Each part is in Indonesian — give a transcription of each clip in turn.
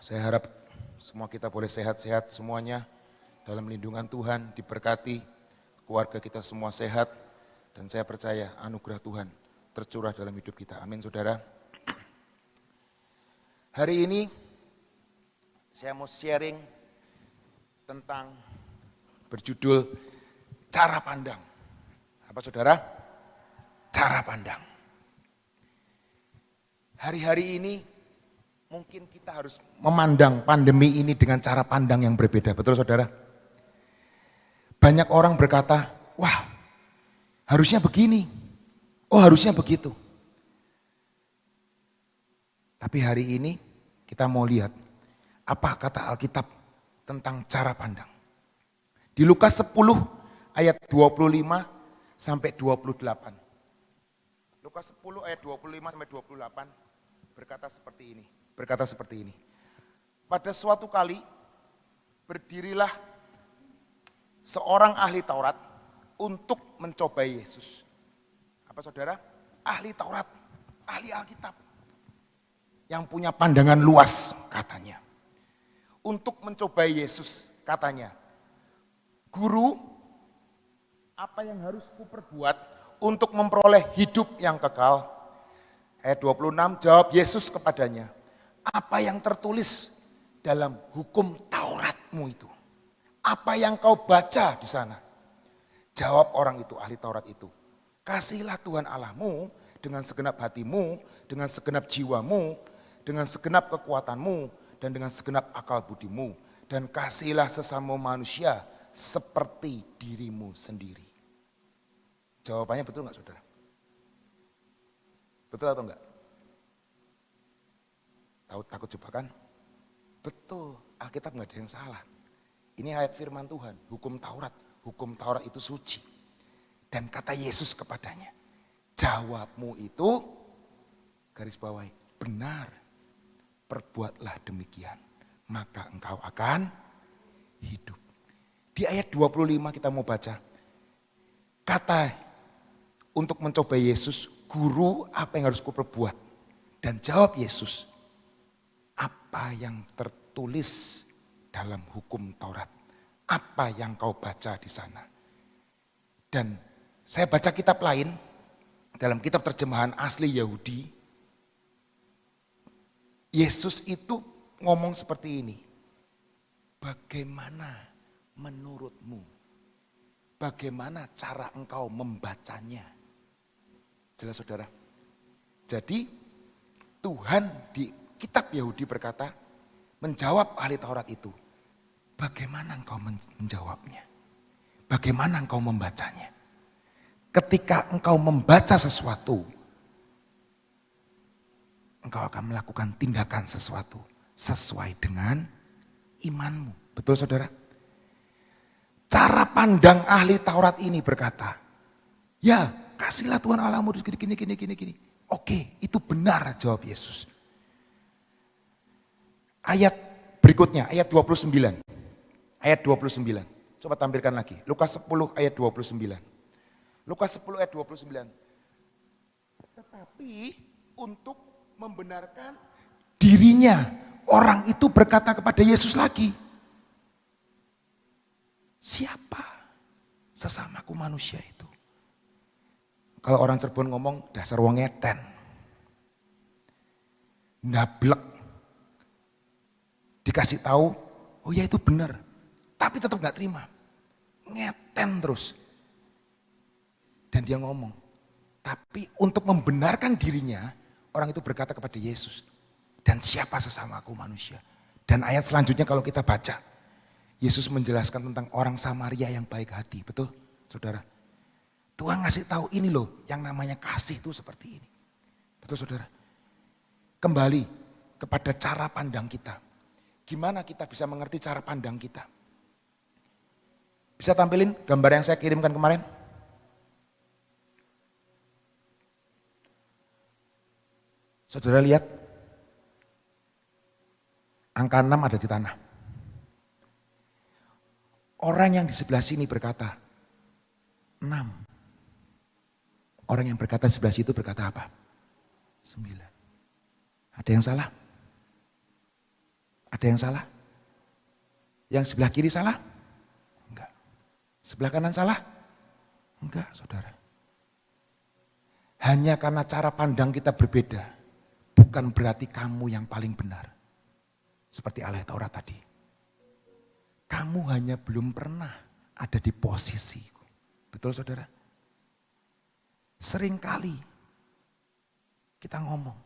Saya harap semua kita boleh sehat-sehat semuanya dalam lindungan Tuhan, diberkati, keluarga kita semua sehat, dan saya percaya anugerah Tuhan tercurah dalam hidup kita. Amin, saudara. Hari ini saya mau sharing tentang berjudul cara pandang. Apa saudara? Cara pandang. Hari-hari ini mungkin kita harus memandang pandemi ini dengan cara pandang yang berbeda. Betul saudara? Banyak orang berkata, wah harusnya begini, oh harusnya begitu. Tapi hari ini kita mau lihat apa kata Alkitab tentang cara pandang. Di Lukas 10 ayat 25 sampai 28. Lukas 10 ayat 25 sampai 28 berkata seperti ini. Pada suatu kali berdirilah seorang ahli Taurat untuk mencobai Yesus. Apa saudara? Ahli Taurat, ahli Alkitab. Yang punya pandangan luas katanya. Untuk mencobai Yesus katanya. Guru, apa yang harus kuperbuat untuk memperoleh hidup yang kekal? Ayat 26, jawab Yesus kepadanya, apa yang tertulis dalam hukum Tauratmu itu? Apa yang kau baca di sana? Jawab orang itu, ahli Taurat itu, kasihilah Tuhan Allahmu dengan segenap hatimu, dengan segenap jiwamu, dengan segenap kekuatanmu, dan dengan segenap akal budimu. Dan kasihilah sesama manusia seperti dirimu sendiri. Jawabannya betul enggak saudara? Betul atau enggak? Takut jebakan? Betul, Alkitab enggak ada yang salah. Ini ayat firman Tuhan, hukum Taurat itu suci. Dan kata Yesus kepadanya, jawabmu itu, garis bawahi, benar, perbuatlah demikian, maka engkau akan hidup. Di ayat 25 kita mau baca, kata untuk mencoba Yesus, guru apa yang harus kuperbuat? Dan jawab Yesus, apa yang tertulis dalam hukum Taurat? Apa yang kau baca di sana? Dan saya baca kitab lain, dalam kitab terjemahan asli Yahudi, Yesus itu ngomong seperti ini, bagaimana menurutmu? Bagaimana cara engkau membacanya? Jelas saudara? Jadi Tuhan di kitab Yahudi berkata, menjawab ahli Taurat itu, bagaimana engkau menjawabnya? Bagaimana engkau membacanya? Ketika engkau membaca sesuatu, engkau akan melakukan tindakan sesuatu sesuai dengan imanmu. Betul saudara? Cara pandang ahli Taurat ini berkata, ya kasihlah Tuhan Allahmu gini. Oke, itu benar jawab Yesus. Ayat berikutnya, ayat 29. Ayat 29. Coba tampilkan lagi. Lukas 10 ayat 29. Lukas 10 ayat 29. Tetapi untuk membenarkan dirinya, orang itu berkata kepada Yesus lagi, siapa sesamaku manusia itu? Kalau orang Cirebon ngomong, dasar wong ngeten. Ndablek. Dikasih tahu, oh ya itu benar. Tapi tetap gak terima. Ngeten terus. Dan dia ngomong, tapi untuk membenarkan dirinya, orang itu berkata kepada Yesus, dan siapa sesamaku manusia? Dan ayat selanjutnya kalau kita baca, Yesus menjelaskan tentang orang Samaria yang baik hati, betul saudara? Tuhan ngasih tahu ini loh, yang namanya kasih itu seperti ini. Betul saudara? Kembali kepada cara pandang kita. Gimana kita bisa mengerti cara pandang kita? Bisa tampilin gambar yang saya kirimkan kemarin? Saudara lihat, angka 6 ada di tanah. Orang yang di sebelah sini berkata, 6. Orang yang berkata sebelah situ berkata apa? 9. Ada yang salah? Ada yang salah? Yang sebelah kiri salah? Enggak. Sebelah kanan salah? Enggak, saudara. Hanya karena cara pandang kita berbeda, bukan berarti kamu yang paling benar. Seperti ahli Taurat tadi. Kamu hanya belum pernah ada di posisi. Betul saudara? Seringkali kita ngomong,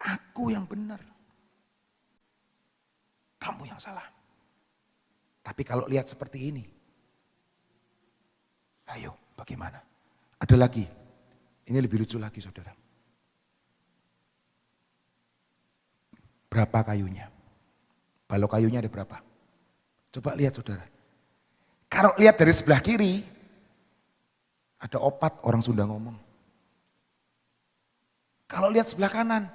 aku yang benar. Kamu yang salah. Tapi kalau lihat seperti ini, ayo bagaimana? Ada lagi, ini lebih lucu lagi saudara. Berapa kayunya? Balok kayunya ada berapa? Coba lihat saudara. Kalau lihat dari sebelah kiri, ada opat, orang Sunda ngomong. Kalau lihat sebelah kanan,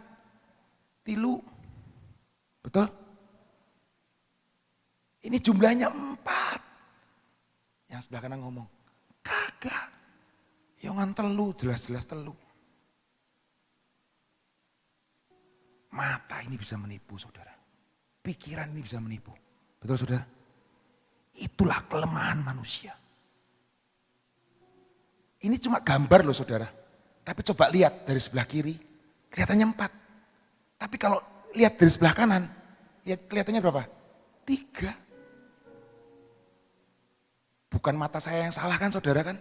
tilu. Betul? Ini jumlahnya 4. Yang sebelah kanan ngomong, kagak. Yongan telu, jelas-jelas telu. Mata ini bisa menipu saudara. Pikiran ini bisa menipu. Betul saudara? Itulah kelemahan manusia. Ini cuma gambar loh saudara. Tapi coba lihat dari sebelah kiri, kelihatannya 4. Tapi kalau lihat dari sebelah kanan, lihat kelihatannya berapa? 3. Bukan mata saya yang salah kan saudara kan?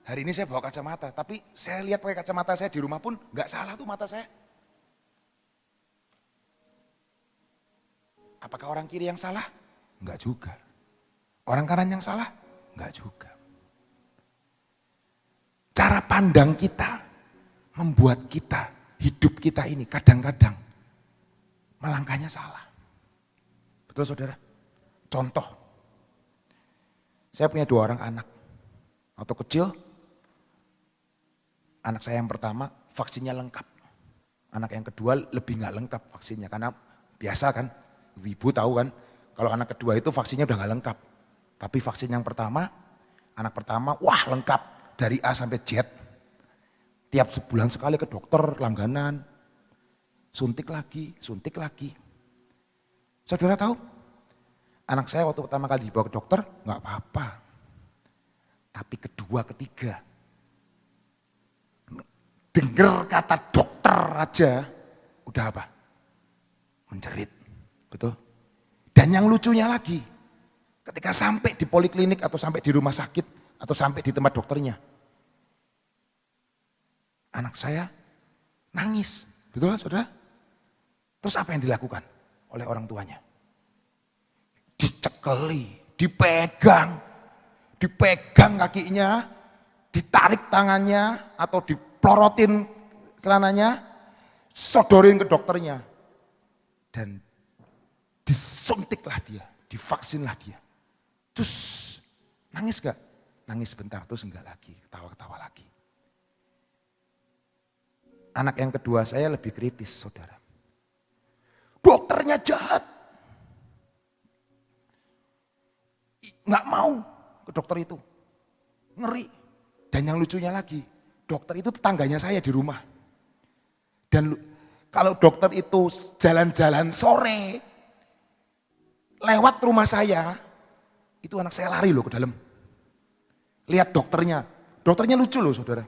Hari ini saya bawa kacamata, tapi saya lihat pakai kacamata saya di rumah pun nggak salah tuh mata saya. Apakah orang kiri yang salah? Enggak juga. Orang kanan yang salah? Enggak juga. Cara pandang kita membuat kita, hidup kita ini kadang-kadang melangkahnya salah. Betul saudara? Contoh, saya punya 2 orang anak. Waktu kecil, anak saya yang pertama vaksinnya lengkap. Anak yang kedua lebih nggak lengkap vaksinnya karena biasa kan, ibu tahu kan, kalau anak kedua itu vaksinnya udah nggak lengkap. Tapi vaksin yang pertama, anak pertama, wah lengkap dari A sampai Z. Tiap sebulan sekali ke dokter langganan, suntik lagi, suntik lagi. Saudara tahu, anak saya waktu pertama kali dibawa ke dokter nggak apa-apa. Tapi kedua, ketiga, dengar kata dokter aja, udah apa? Menjerit, betul? Dan yang lucunya lagi, ketika sampai di poliklinik atau sampai di rumah sakit atau sampai di tempat dokternya, anak saya nangis, betul kan saudara? Terus apa yang dilakukan oleh orang tuanya? Dicekeli, dipegang kakinya, ditarik tangannya atau dipelorotin celananya, sodorin ke dokternya. Dan disuntiklah dia, divaksinlah dia. Terus nangis gak? Nangis sebentar, terus enggak lagi, ketawa-ketawa lagi. Anak yang kedua saya lebih kritis saudara. Dokternya jahat. Nggak mau ke dokter itu. Ngeri. Dan yang lucunya lagi, dokter itu tetangganya saya di rumah. Dan kalau dokter itu jalan-jalan sore, lewat rumah saya, itu anak saya lari loh ke dalam. Lihat dokternya. Dokternya lucu loh saudara.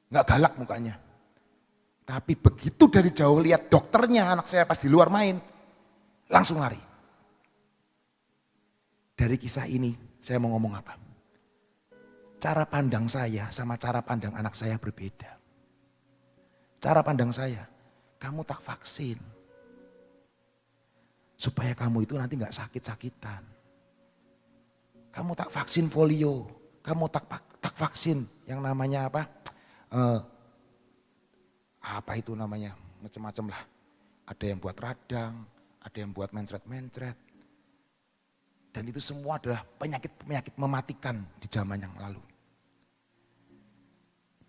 Nggak galak mukanya. Tapi begitu dari jauh lihat dokternya, anak saya pas di luar main, langsung lari. Dari kisah ini saya mau ngomong apa? Cara pandang saya sama cara pandang anak saya berbeda. Cara pandang saya, kamu tak vaksin. Supaya kamu itu nanti gak sakit-sakitan. Kamu tak vaksin polio, kamu tak vaksin yang namanya apa? Apa itu namanya? Macam-macam lah. Ada yang buat radang, ada yang buat mencret-mencret. Dan itu semua adalah penyakit-penyakit mematikan di zaman yang lalu.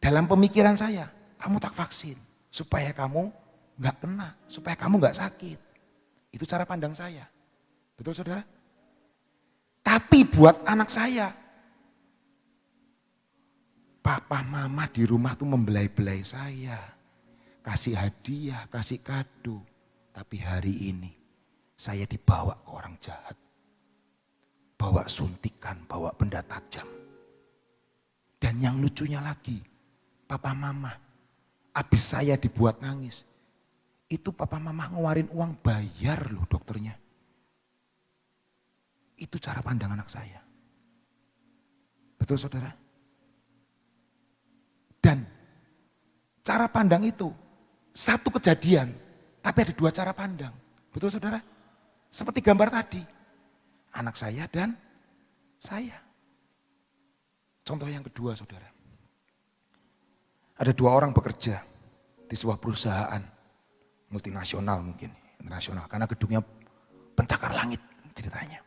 Dalam pemikiran saya, kamu tak vaksin supaya kamu gak kena, supaya kamu gak sakit. Itu cara pandang saya. Betul saudara? Tapi buat anak saya, Papa mama di rumah tuh membelai-belai saya. Kasih hadiah, kasih kado. Tapi hari ini saya dibawa ke orang jahat. Bawa suntikan, bawa benda tajam. Dan yang lucunya lagi, papa mama, habis saya dibuat nangis. Itu papa mama ngeluarin uang bayar loh dokternya. Itu cara pandang anak saya. Betul saudara? Dan cara pandang itu satu kejadian, tapi ada dua cara pandang. Betul saudara? Seperti gambar tadi. Anak saya dan saya. Contoh yang kedua saudara. Ada dua orang bekerja di sebuah perusahaan multinasional mungkin, internasional. Karena gedungnya pencakar langit ceritanya.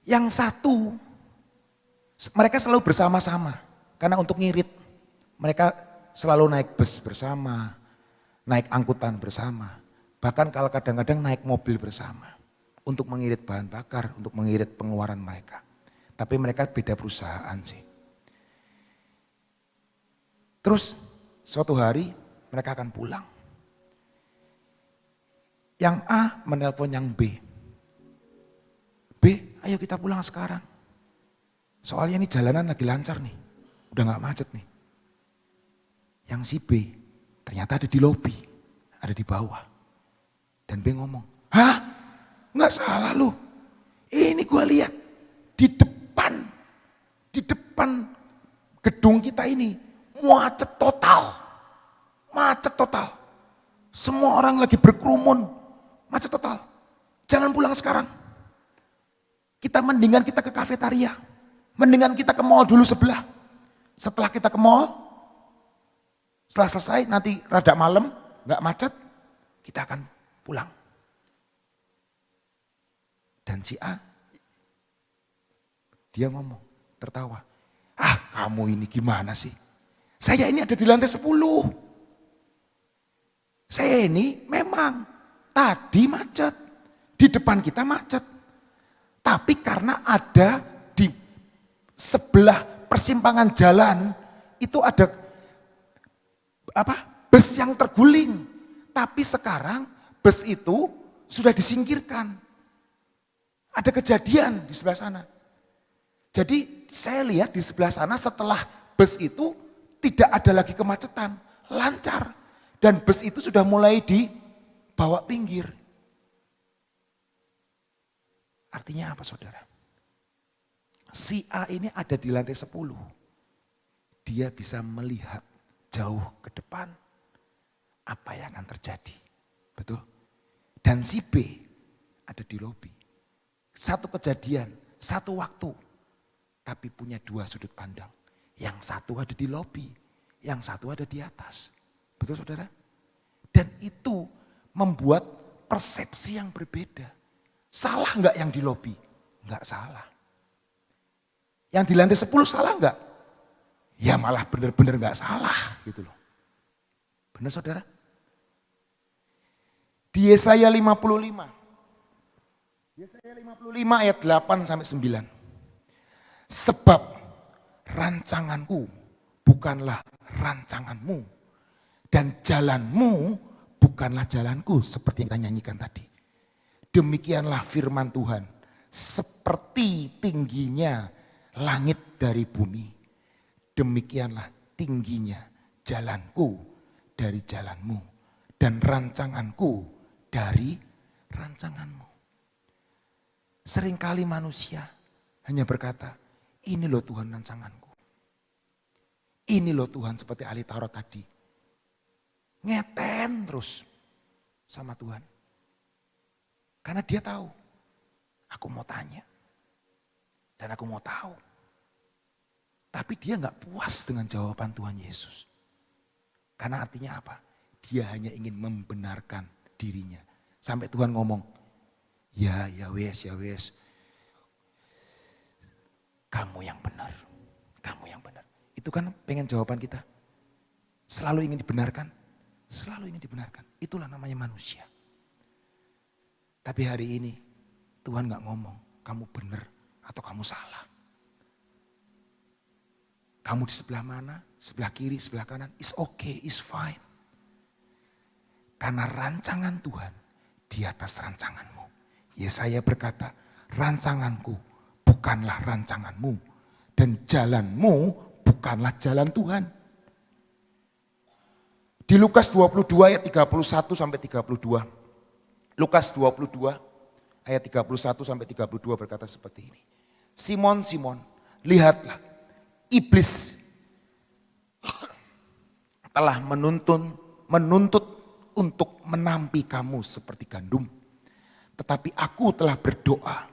Yang satu, mereka selalu bersama-sama. Karena untuk ngirit, mereka selalu naik bus bersama, naik angkutan bersama. Bahkan kalau kadang-kadang naik mobil bersama. Untuk mengirit bahan bakar, untuk mengirit pengeluaran mereka. Tapi mereka beda perusahaan sih. Terus suatu hari mereka akan pulang. Yang A menelpon yang B. B, ayo kita pulang sekarang. Soalnya ini jalanan lagi lancar nih. Udah gak macet nih. Yang si B ternyata ada di lobi. Ada di bawah. Dan B ngomong, hah? Gak salah lu. Ini gua lihat di depan gedung kita ini macet total. Macet total. Semua orang lagi berkerumun. Macet total. Jangan pulang sekarang. Mendingan kita ke kafetaria. Mendingan kita ke mall dulu sebelah. Setelah kita ke mall, setelah selesai nanti rada malam, gak macet, kita akan pulang. Dan si A, dia ngomong, tertawa. Ah, kamu ini gimana sih? Saya ini ada di lantai 10. Saya ini memang tadi macet. Di depan kita macet. Tapi karena ada di sebelah persimpangan jalan, itu ada bus yang terguling. Tapi sekarang bus itu sudah disingkirkan. Ada kejadian di sebelah sana. Jadi saya lihat di sebelah sana setelah bus itu tidak ada lagi kemacetan, lancar. Dan bus itu sudah mulai dibawa pinggir. Artinya apa saudara? Si A ini ada di lantai 10. Dia bisa melihat jauh ke depan apa yang akan terjadi. Betul? Dan si B ada di lobi. Satu kejadian, satu waktu. Tapi punya dua sudut pandang. Yang satu ada di lobi, yang satu ada di atas. Betul saudara? Dan itu membuat persepsi yang berbeda. Salah enggak yang di lobi? Enggak salah. Yang di lantai 10 salah enggak? Ya malah benar-benar enggak salah gitu loh. Benar saudara? Di Yesaya 55. Yesaya 55 ayat 8 sampai 9. Sebab rancanganku bukanlah rancanganmu. Dan jalanmu bukanlah jalanku seperti yang kita nyanyikan tadi. Demikianlah firman Tuhan. Seperti tingginya langit dari bumi. Demikianlah tingginya jalanku dari jalanmu. Dan rancanganku dari rancanganmu. Seringkali manusia hanya berkata, ini loh Tuhan rancanganku. Ini loh Tuhan seperti ahli Taurat tadi. Ngeten terus sama Tuhan. Karena dia tahu, aku mau tanya. Dan aku mau tahu. Tapi dia gak puas dengan jawaban Tuhan Yesus. Karena artinya apa? Dia hanya ingin membenarkan dirinya. Sampai Tuhan ngomong, ya wes. Kamu yang benar. Kamu yang benar. Itu kan pengen jawaban kita. Selalu ingin dibenarkan. Selalu ingin dibenarkan. Itulah namanya manusia. Tapi hari ini Tuhan gak ngomong kamu benar atau kamu salah. Kamu di sebelah mana, sebelah kiri, sebelah kanan, it's okay, it's fine. Karena rancangan Tuhan di atas rancanganmu. Yesaya berkata, rancanganku bukanlah rancanganmu. Dan jalanmu bukanlah jalan Tuhan. Di Lukas 22 ayat 31 sampai 32. Lukas 22 ayat 31 sampai 32 berkata seperti ini. Simon, Simon, lihatlah, iblis telah menuntut untuk menampi kamu seperti gandum. Tetapi aku telah berdoa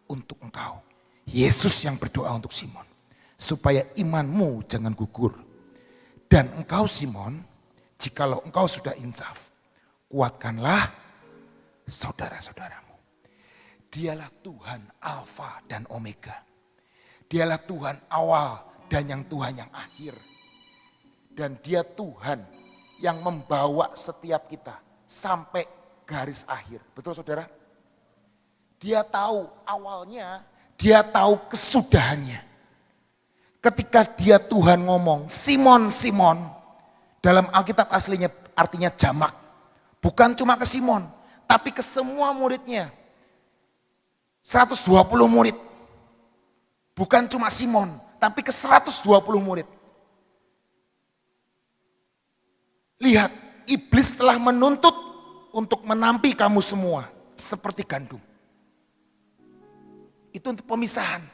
untuk engkau. Yesus yang berdoa untuk Simon. Supaya imanmu jangan gugur. Dan engkau Simon, jikalau engkau sudah insaf, kuatkanlah saudara-saudaramu. Dialah Tuhan Alfa dan Omega. Dialah Tuhan awal dan yang Tuhan yang akhir. Dan dia Tuhan yang membawa setiap kita sampai garis akhir. Betul saudara? Dia tahu awalnya, dia tahu kesudahannya. Ketika dia Tuhan ngomong, Simon, Simon. Dalam Alkitab aslinya artinya jamak. Bukan cuma ke Simon, tapi ke semua muridnya. 120 murid. Bukan cuma Simon, tapi ke 120 murid. Lihat, iblis telah menuntut untuk menampi kamu semua seperti gandum. Itu untuk pemisahan.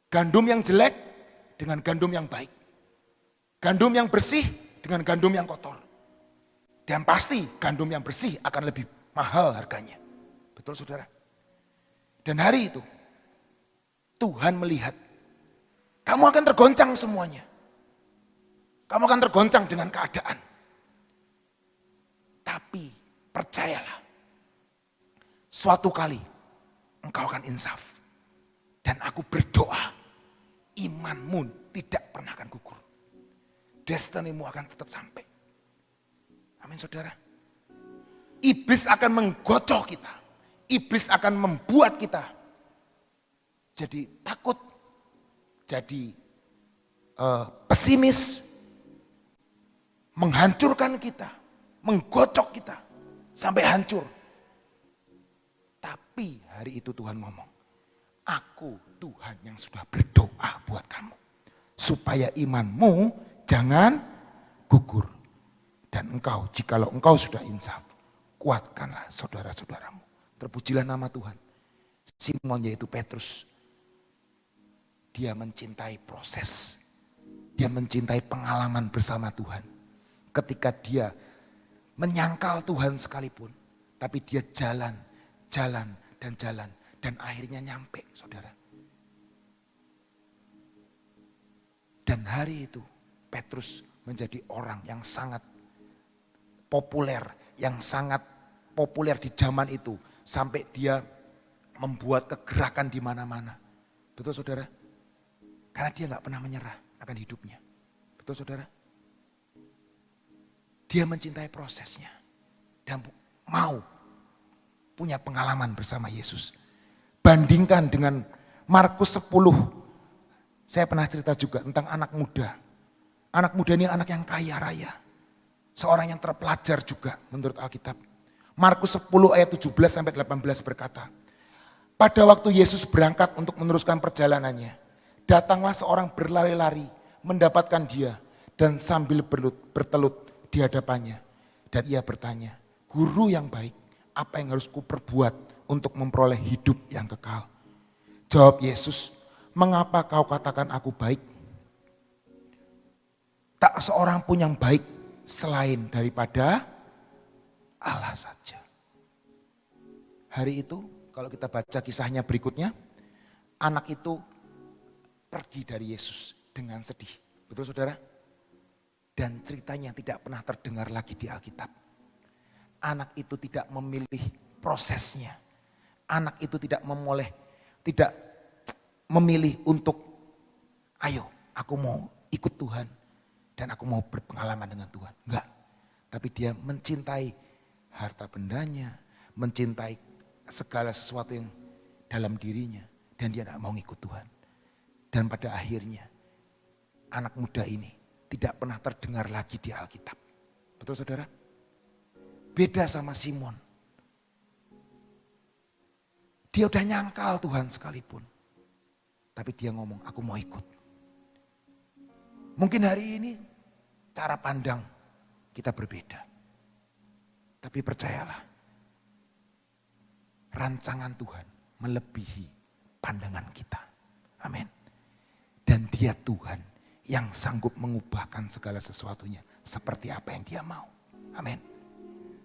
Gandum yang jelek dengan gandum yang baik. Gandum yang bersih dengan gandum yang kotor. Dan pasti gandum yang bersih akan lebih mahal harganya. Betul saudara? Dan hari itu Tuhan melihat kamu akan tergoncang semuanya. Kamu akan tergoncang dengan keadaan. Tapi percayalah, suatu kali engkau akan insaf. Dan aku berdoa, imanmu tidak pernah akan gugur. Destinimu akan tetap sampai. Amin saudara. Iblis akan menggocok kita. Iblis akan membuat kita jadi takut, jadi pesimis, menghancurkan kita, menggocok kita sampai hancur. Tapi hari itu Tuhan ngomong, aku Tuhan yang sudah berdoa buat kamu. Supaya imanmu jangan gugur. Dan engkau, jikalau engkau sudah insaf, kuatkanlah saudara-saudaramu. Terpujilah nama Tuhan. Simon yaitu Petrus. Dia mencintai proses. Dia mencintai pengalaman bersama Tuhan. Ketika dia menyangkal Tuhan sekalipun. Tapi dia jalan. Dan akhirnya nyampe saudara. Dan hari itu Petrus menjadi orang yang sangat populer. Yang sangat populer di zaman itu. Sampai dia membuat kegerakan di mana-mana. Betul saudara? Karena dia gak pernah menyerah akan hidupnya. Betul saudara? Dia mencintai prosesnya. Dan mau punya pengalaman bersama Yesus. Bandingkan dengan Markus 10. Saya pernah cerita juga tentang anak muda. Anak muda ini anak yang kaya raya. Seorang yang terpelajar juga menurut Alkitab. Markus 10 ayat 17 sampai 18 berkata. Pada waktu Yesus berangkat untuk meneruskan perjalanannya. Datanglah seorang berlari-lari mendapatkan dia. Dan sambil bertelut di hadapannya. Dan ia bertanya, guru yang baik, apa yang harus kuperbuat untuk memperoleh hidup yang kekal? Jawab Yesus, mengapa kau katakan aku baik? Tak seorang pun yang baik selain daripada Allah saja. Hari itu kalau kita baca kisahnya berikutnya, anak itu pergi dari Yesus dengan sedih. Betul saudara? Dan ceritanya tidak pernah terdengar lagi di Alkitab. Anak itu tidak memilih prosesnya. Anak itu tidak memilih untuk ayo aku mau ikut Tuhan. Dan aku mau berpengalaman dengan Tuhan. Enggak. Tapi dia mencintai harta bendanya. Mencintai segala sesuatu yang dalam dirinya. Dan dia tidak mau ikut Tuhan. Dan pada akhirnya anak muda ini tidak pernah terdengar lagi di Alkitab. Betul saudara? Beda sama Simon. Dia udah nyangkal Tuhan sekalipun. Tapi dia ngomong, aku mau ikut. Mungkin hari ini cara pandang kita berbeda. Tapi percayalah, rancangan Tuhan melebihi pandangan kita. Amin. Dan dia Tuhan yang sanggup mengubahkan segala sesuatunya seperti apa yang dia mau. Amin.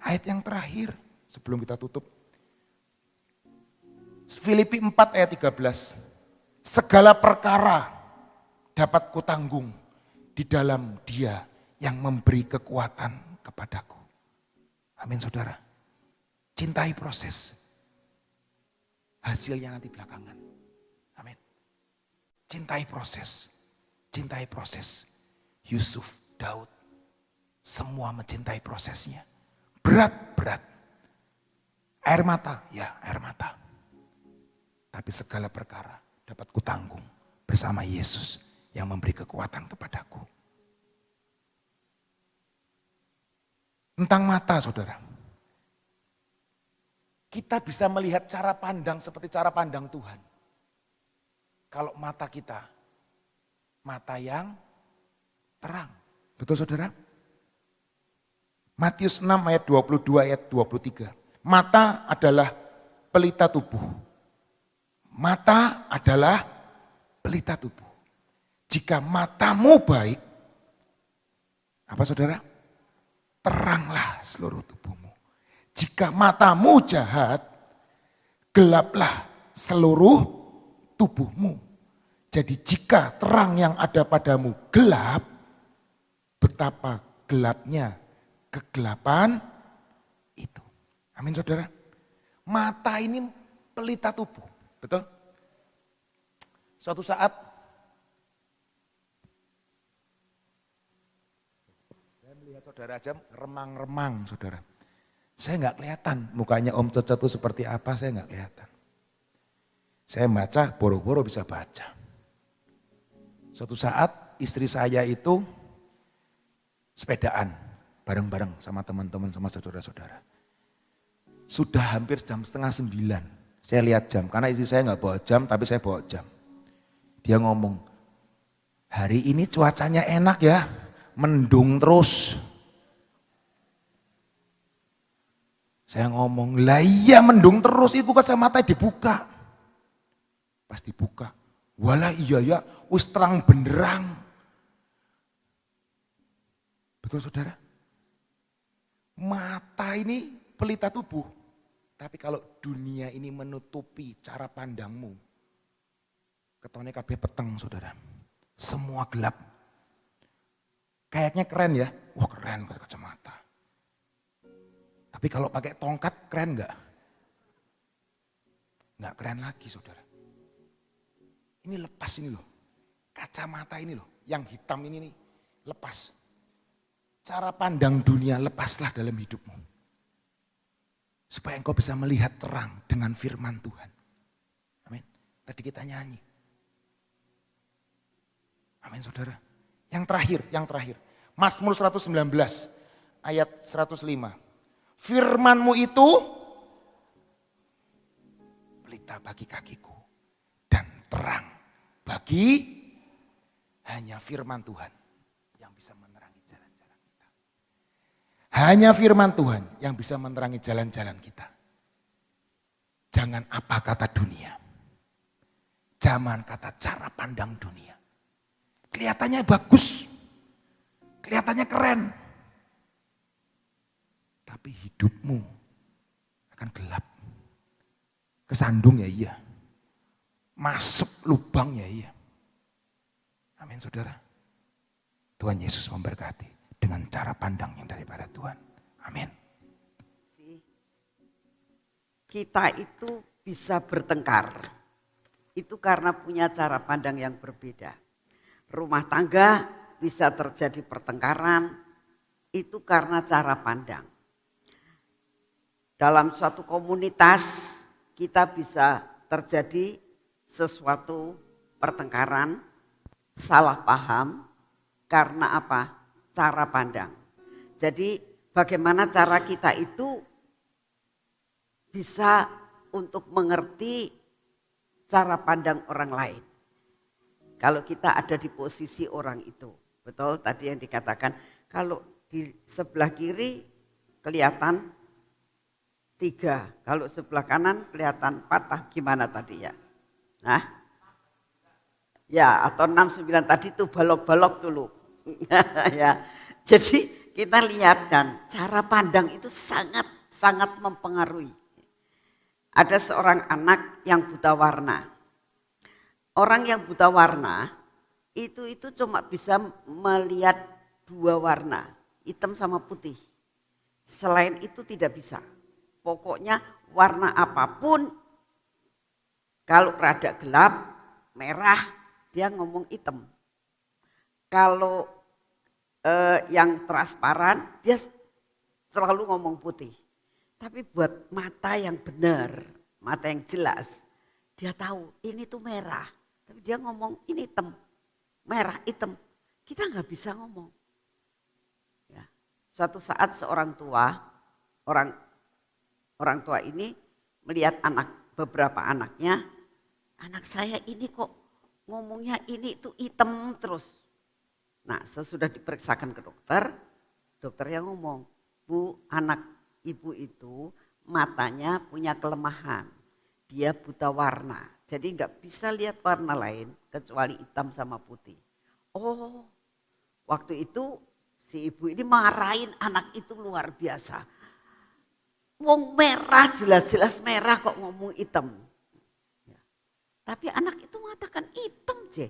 Ayat yang terakhir sebelum kita tutup. Filipi 4 ayat 13. Segala perkara dapat kutanggung di dalam Dia yang memberi kekuatan kepadaku. Amin saudara. Cintai proses. Hasilnya nanti belakangan. Amin. Cintai proses. Cintai proses. Yusuf, Daud. Semua mencintai prosesnya. Berat. Air mata, ya air mata. Tapi segala perkara dapat kutanggung bersama Yesus yang memberi kekuatan kepadaku. Tentang mata saudara. Kita bisa melihat cara pandang seperti cara pandang Tuhan. Kalau mata kita, mata yang terang. Betul saudara? Matius 6 ayat 22 ayat 23. Mata adalah pelita tubuh. Mata adalah pelita tubuh. Jika matamu baik, apa saudara? Teranglah seluruh tubuhmu. Jika matamu jahat, gelaplah seluruh tubuhmu. Jadi jika terang yang ada padamu gelap, betapa gelapnya kegelapan itu. Amin saudara. Mata ini pelita tubuh. Betul? Suatu saat saya melihat saudara aja remang-remang saudara. Saya nggak kelihatan mukanya Om Cece itu seperti apa, saya nggak kelihatan. Saya baca, boro-boro bisa baca. Suatu saat istri saya itu sepedaan bareng-bareng sama teman-teman sama saudara-saudara. Sudah hampir jam 8:30. Saya lihat jam, karena istri saya nggak bawa jam, tapi saya bawa jam. Dia ngomong, hari ini cuacanya enak ya, mendung terus. Saya ngomong, lah iya mendung terus, itu kacamata dibuka. Pas dibuka, walah iya ya, wis terang benderang. Betul saudara? Mata ini pelita tubuh. Tapi kalau dunia ini menutupi cara pandangmu, ketone kabeh peteng saudara. Semua gelap. Kayaknya keren ya, wah keren pakai kacamata. Tapi kalau pakai tongkat keren enggak? Enggak keren lagi saudara. Ini lepas ini loh, kacamata ini loh, yang hitam ini nih, lepas. Cara pandang dunia lepaslah dalam hidupmu. Supaya engkau bisa melihat terang dengan firman Tuhan. Amin. Tadi kita nyanyi. Amin saudara. Yang terakhir. Mazmur 119 ayat 105. Firman-Mu itu pelita bagi kakiku dan terang bagi hanya firman Tuhan yang bisa menerangi jalan-jalan kita. Hanya firman Tuhan yang bisa menerangi jalan-jalan kita. Jangan apa kata dunia. Jangan kata cara pandang dunia. Kelihatannya bagus. Kelihatannya keren. Tapi hidupmu akan gelap. Kesandung ya iya. Masuk lubang ya iya. Amin saudara. Tuhan Yesus memberkati dengan cara pandang yang daripada Tuhan. Amin. Kita itu bisa bertengkar. Itu karena punya cara pandang yang berbeda. Rumah tangga bisa terjadi pertengkaran. Itu karena cara pandang. Dalam suatu komunitas kita bisa terjadi sesuatu pertengkaran, salah paham, Karena apa? Cara pandang. Jadi bagaimana cara kita itu bisa untuk mengerti cara pandang orang lain. Kalau kita ada di posisi orang itu. Betul tadi yang dikatakan, kalau di sebelah kiri kelihatan 3, kalau sebelah kanan kelihatan 4, gimana tadi ya? Nah, ya atau 6, 9 tadi itu balok-balok dulu. Ya, jadi kita lihat kan cara pandang itu sangat mempengaruhi. Ada seorang anak yang buta warna. Orang yang buta warna itu cuma bisa melihat 2 warna, hitam sama putih. Selain itu tidak bisa. Pokoknya warna apapun kalau rada gelap, merah, dia ngomong hitam. Kalau yang transparan dia selalu ngomong putih. Tapi buat mata yang benar, mata yang jelas, dia tahu ini tuh merah. Tapi dia ngomong ini hitam, merah hitam. Kita nggak bisa ngomong. Ya. Suatu saat seorang tua, orang tua ini melihat beberapa anaknya, anak saya ini kok ngomongnya ini tuh hitam terus. Nah, sesudah diperiksakan ke dokter yang ngomong, Bu, anak ibu itu matanya punya kelemahan. Dia buta warna, jadi nggak bisa lihat warna lain kecuali hitam sama putih. Oh, waktu itu si ibu ini marahin anak itu luar biasa. Wong merah, jelas-jelas merah kok ngomong hitam. Ya. Tapi anak itu mengatakan hitam, Je.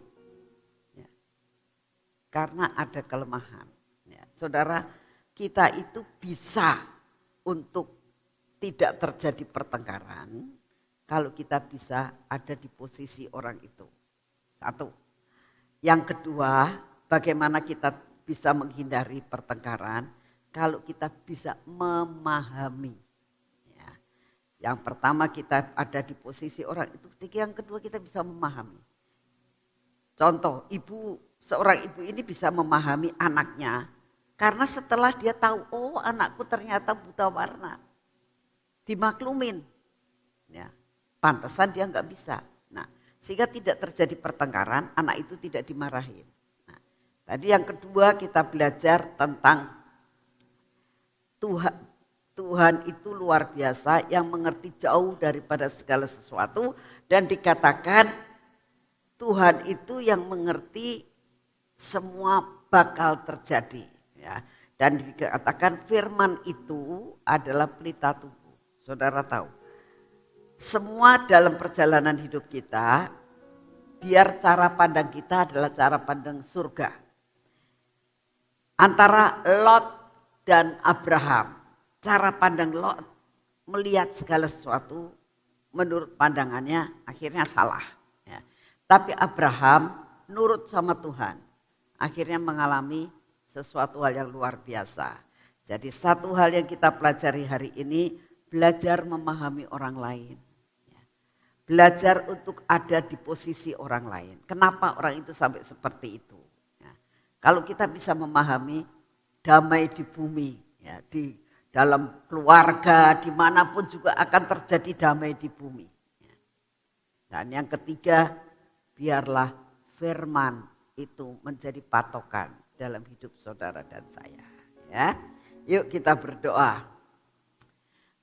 Karena ada kelemahan. Ya, saudara, kita itu bisa untuk tidak terjadi pertengkaran kalau kita bisa ada di posisi orang itu. 1. Yang kedua, bagaimana kita bisa menghindari pertengkaran kalau kita bisa memahami. Ya. Yang pertama kita ada di posisi orang itu, yang kedua kita bisa memahami. Contoh, seorang ibu ini bisa memahami anaknya karena setelah dia tahu, oh anakku ternyata buta warna, dimaklumin, ya, pantesan dia nggak bisa. Nah, sehingga tidak terjadi pertengkaran, anak itu tidak dimarahin. Nah, tadi yang kedua kita belajar tentang Tuhan itu luar biasa yang mengerti jauh daripada segala sesuatu dan dikatakan Tuhan itu yang mengerti semua bakal terjadi. Ya. Dan dikatakan firman itu adalah pelita tubuh. Saudara tahu, semua dalam perjalanan hidup kita, biar cara pandang kita adalah cara pandang surga. Antara Lot dan Abraham, cara pandang Lot melihat segala sesuatu menurut pandangannya akhirnya salah. Ya. Tapi Abraham nurut sama Tuhan, akhirnya mengalami sesuatu hal yang luar biasa. Jadi satu hal yang kita pelajari hari ini, belajar memahami orang lain. Belajar untuk ada di posisi orang lain. Kenapa orang itu sampai seperti itu? Ya. Kalau kita bisa memahami, damai di bumi, ya, di dalam keluarga, dimanapun juga akan terjadi damai di bumi. Ya. Dan yang ketiga, biarlah firman itu menjadi patokan dalam hidup saudara dan saya. Ya. Yuk kita berdoa.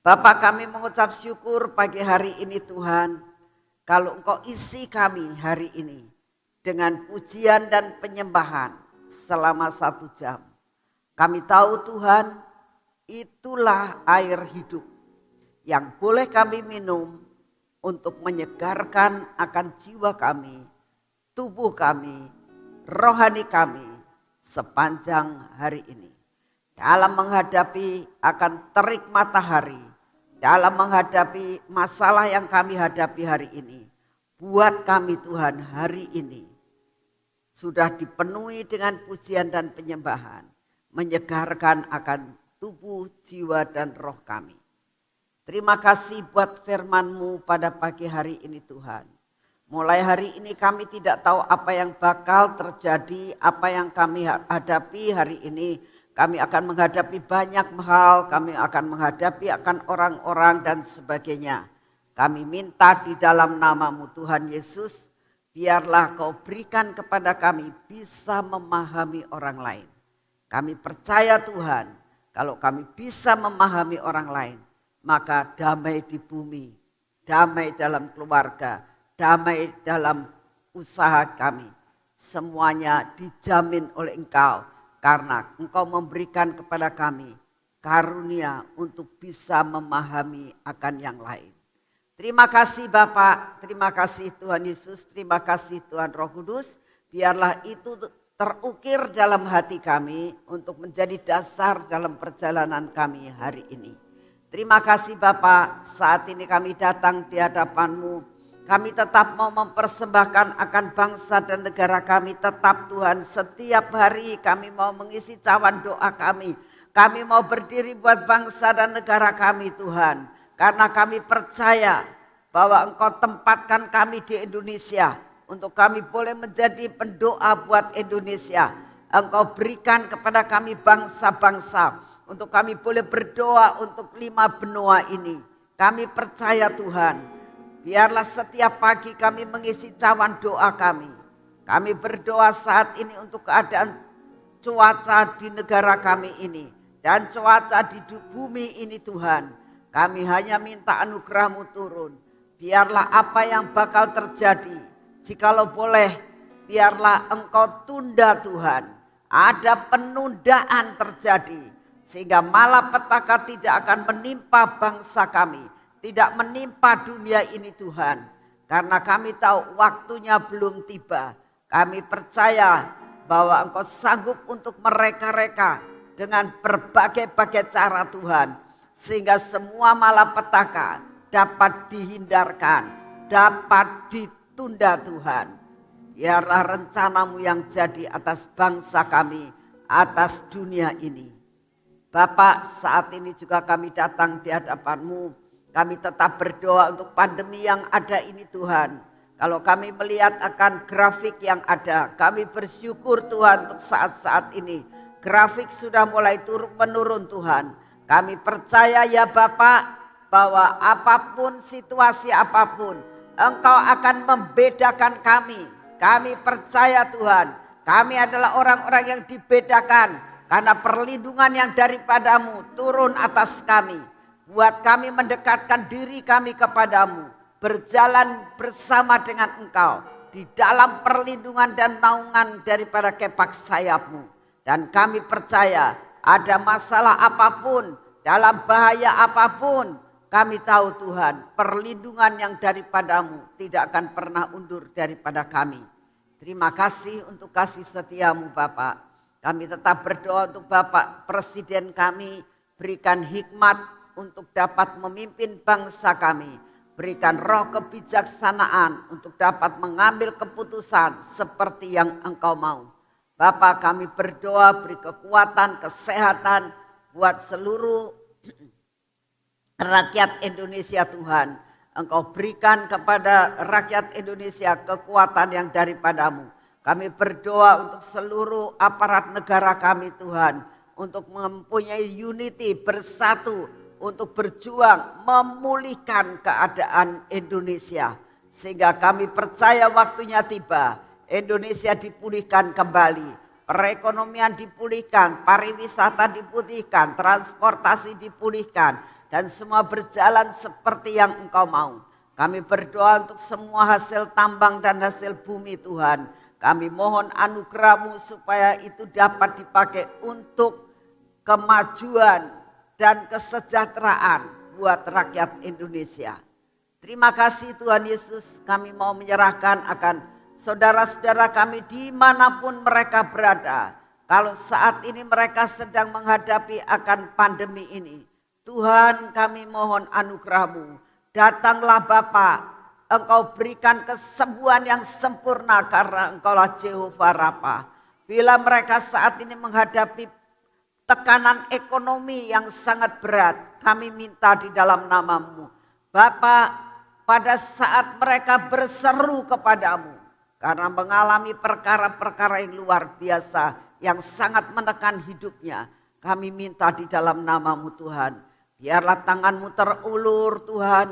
Bapak, kami mengucap syukur pagi hari ini Tuhan. Kalau Engkau isi kami hari ini dengan pujian dan penyembahan selama 1 jam. Kami tahu Tuhan, itulah air hidup yang boleh kami minum untuk menyegarkan akan jiwa kami, tubuh kami, rohani kami sepanjang hari ini. Dalam menghadapi akan terik matahari, dalam menghadapi masalah yang kami hadapi hari ini, buat kami Tuhan hari ini sudah dipenuhi dengan pujian dan penyembahan, menyegarkan akan tubuh, jiwa dan roh kami. Terima kasih buat firman-Mu pada pagi hari ini Tuhan. Mulai hari ini kami tidak tahu apa yang bakal terjadi, apa yang kami hadapi hari ini. Kami akan menghadapi banyak hal, kami akan menghadapi akan orang-orang dan sebagainya. Kami minta di dalam nama-Mu Tuhan Yesus, biarlah Kau berikan kepada kami bisa memahami orang lain. Kami percaya Tuhan, kalau kami bisa memahami orang lain, maka damai di bumi, damai dalam keluarga, damai dalam usaha kami. Semuanya dijamin oleh Engkau karena Engkau memberikan kepada kami karunia untuk bisa memahami akan yang lain. Terima kasih Bapak, terima kasih Tuhan Yesus, terima kasih Tuhan Roh Kudus. Biarlah itu terukir dalam hati kami untuk menjadi dasar dalam perjalanan kami hari ini. Terima kasih Bapak, saat ini kami datang di hadapan-Mu. Kami tetap mau mempersembahkan akan bangsa dan negara kami. Tetap Tuhan, setiap hari kami mau mengisi cawan doa kami. Kami mau berdiri buat bangsa dan negara kami Tuhan. Karena kami percaya bahwa Engkau tempatkan kami di Indonesia. Untuk kami boleh menjadi pendoa buat Indonesia. Engkau berikan kepada kami bangsa-bangsa. Untuk kami boleh berdoa untuk 5 benua ini. Kami percaya Tuhan. Biarlah setiap pagi kami mengisi cawan doa kami. Kami berdoa saat ini untuk keadaan cuaca di negara kami ini. Dan cuaca di bumi ini Tuhan. Kami hanya minta anugerah-Mu turun. Biarlah apa yang bakal terjadi. Jikalau boleh, biarlah Engkau tunda Tuhan. Ada penundaan terjadi. Sehingga malapetaka tidak akan menimpa bangsa kami. Tidak menimpa dunia ini Tuhan. Karena kami tahu waktunya belum tiba. Kami percaya bahwa Engkau sanggup untuk mereka-reka dengan berbagai-bagai cara Tuhan. Sehingga semua malapetaka dapat dihindarkan. Dapat ditunda Tuhan. Biarlah rencana-Mu yang jadi atas bangsa kami. Atas dunia ini. Bapak, saat ini juga kami datang di hadapan-Mu. Kami tetap berdoa untuk pandemi yang ada ini Tuhan. Kalau kami melihat akan grafik yang ada, kami bersyukur Tuhan untuk saat-saat ini. Grafik sudah mulai menurun Tuhan. Kami percaya ya Bapak bahwa apapun situasi apapun, Engkau akan membedakan kami. Kami percaya Tuhan, kami adalah orang-orang yang dibedakan karena perlindungan yang daripada-Mu turun atas kami. Buat kami mendekatkan diri kami kepadamu. Berjalan bersama dengan Engkau. Di dalam perlindungan dan naungan daripada kepak sayap-Mu. Dan kami percaya ada masalah apapun. Dalam bahaya apapun. Kami tahu Tuhan perlindungan yang daripada-Mu tidak akan pernah undur daripada kami. Terima kasih untuk kasih setia-Mu Bapak. Kami tetap berdoa untuk Bapak Presiden kami. Berikan hikmat untuk dapat memimpin bangsa kami. Berikan roh kebijaksanaan untuk dapat mengambil keputusan seperti yang Engkau mau. Bapa, kami berdoa beri kekuatan, kesehatan buat seluruh rakyat Indonesia Tuhan. Engkau berikan kepada rakyat Indonesia kekuatan yang daripada-Mu. Kami berdoa untuk seluruh aparat negara kami Tuhan. Untuk mempunyai unity bersatu. Untuk berjuang memulihkan keadaan Indonesia. Sehingga kami percaya waktunya tiba. Indonesia dipulihkan kembali. Perekonomian dipulihkan, pariwisata dipulihkan, transportasi dipulihkan. Dan semua berjalan seperti yang Engkau mau. Kami berdoa untuk semua hasil tambang dan hasil bumi Tuhan. Kami mohon anugerah-Mu supaya itu dapat dipakai untuk kemajuan dan kesejahteraan buat rakyat Indonesia. Terima kasih Tuhan Yesus, kami mau menyerahkan akan saudara-saudara kami dimanapun mereka berada. Kalau saat ini mereka sedang menghadapi akan pandemi ini. Tuhan kami mohon anugerah-Mu. Datanglah Bapa, Engkau berikan kesembuhan yang sempurna karena Engkaulah Jehovah Rafa. Bila mereka saat ini menghadapi tekanan ekonomi yang sangat berat, kami minta di dalam nama-Mu. Bapa, pada saat mereka berseru kepadamu karena mengalami perkara-perkara yang luar biasa yang sangat menekan hidupnya. Kami minta di dalam nama-Mu Tuhan, biarlah tangan-Mu terulur Tuhan.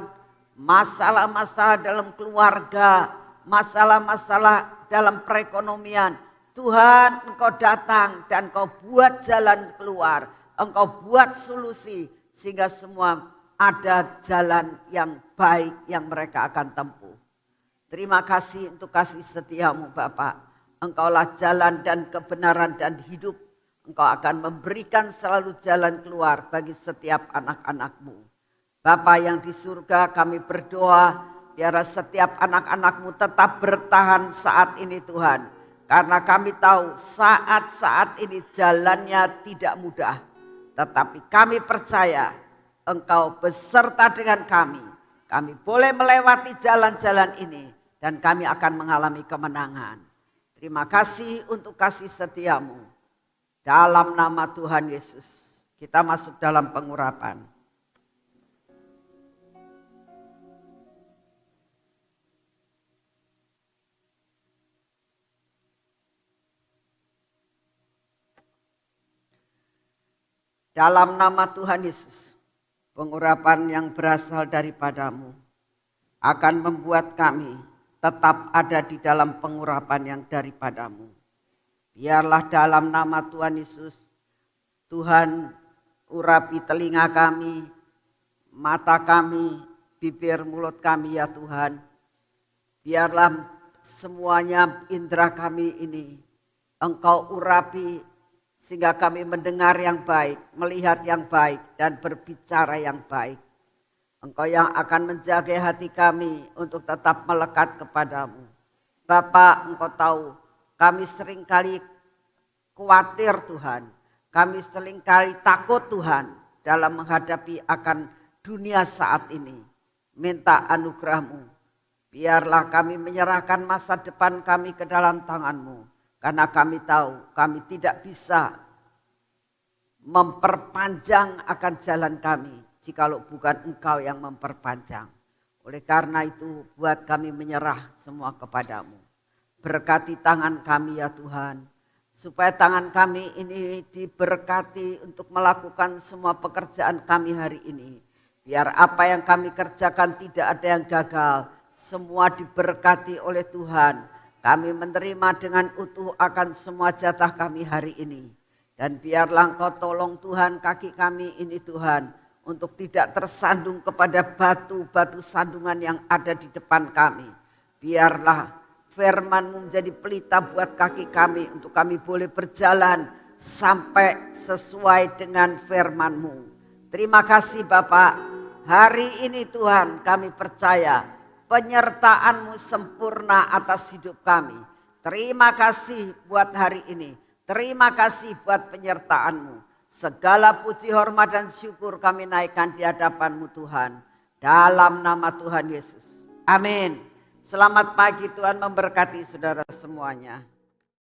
Masalah-masalah dalam keluarga, masalah-masalah dalam perekonomian, Tuhan Engkau datang dan Engkau buat jalan keluar, Engkau buat solusi sehingga semua ada jalan yang baik yang mereka akan tempuh. Terima kasih untuk kasih setiamu Bapak. Engkaulah jalan dan kebenaran dan hidup. Engkau akan memberikan selalu jalan keluar bagi setiap anak-anak-Mu. Bapa yang di surga, kami berdoa biar setiap anak-anak-Mu tetap bertahan saat ini Tuhan. Karena kami tahu saat-saat ini jalannya tidak mudah. Tetapi kami percaya Engkau beserta dengan kami. Kami boleh melewati jalan-jalan ini dan kami akan mengalami kemenangan. Terima kasih untuk kasih setiamu. Dalam nama Tuhan Yesus, kita masuk dalam pengurapan. Dalam nama Tuhan Yesus, pengurapan yang berasal daripadamu akan membuat kami tetap ada di dalam pengurapan yang daripadamu. Biarlah dalam nama Tuhan Yesus, Tuhan urapi telinga kami, mata kami, bibir mulut kami ya Tuhan. Biarlah semuanya indera kami ini Engkau urapi sehingga kami mendengar yang baik, melihat yang baik dan berbicara yang baik. Engkau yang akan menjaga hati kami untuk tetap melekat kepadamu. Bapa, Engkau tahu kami seringkali khawatir Tuhan. Kami seringkali takut Tuhan dalam menghadapi akan dunia saat ini. Minta anugerah-Mu. Biarlah kami menyerahkan masa depan kami ke dalam tangan-Mu. Karena kami tahu kami tidak bisa memperpanjang akan jalan kami jikalau bukan Engkau yang memperpanjang. Oleh karena itu buat kami menyerah semua kepadamu. Berkati tangan kami ya Tuhan. Supaya tangan kami ini diberkati untuk melakukan semua pekerjaan kami hari ini. Biar apa yang kami kerjakan tidak ada yang gagal. Semua diberkati oleh Tuhan. Kami menerima dengan utuh akan semua jatah kami hari ini. Dan biarlah Engkau tolong Tuhan kaki kami ini Tuhan. Untuk tidak tersandung kepada batu-batu sandungan yang ada di depan kami. Biarlah firman-Mu menjadi pelita buat kaki kami. Untuk kami boleh berjalan sampai sesuai dengan firman-Mu. Terima kasih Bapak. Hari ini Tuhan kami percaya penyertaan-Mu sempurna atas hidup kami. Terima kasih buat hari ini. Terima kasih buat penyertaan-Mu. Segala puji, hormat dan syukur kami naikkan di hadapan-Mu Tuhan. Dalam nama Tuhan Yesus. Amin. Selamat pagi, Tuhan memberkati saudara semuanya.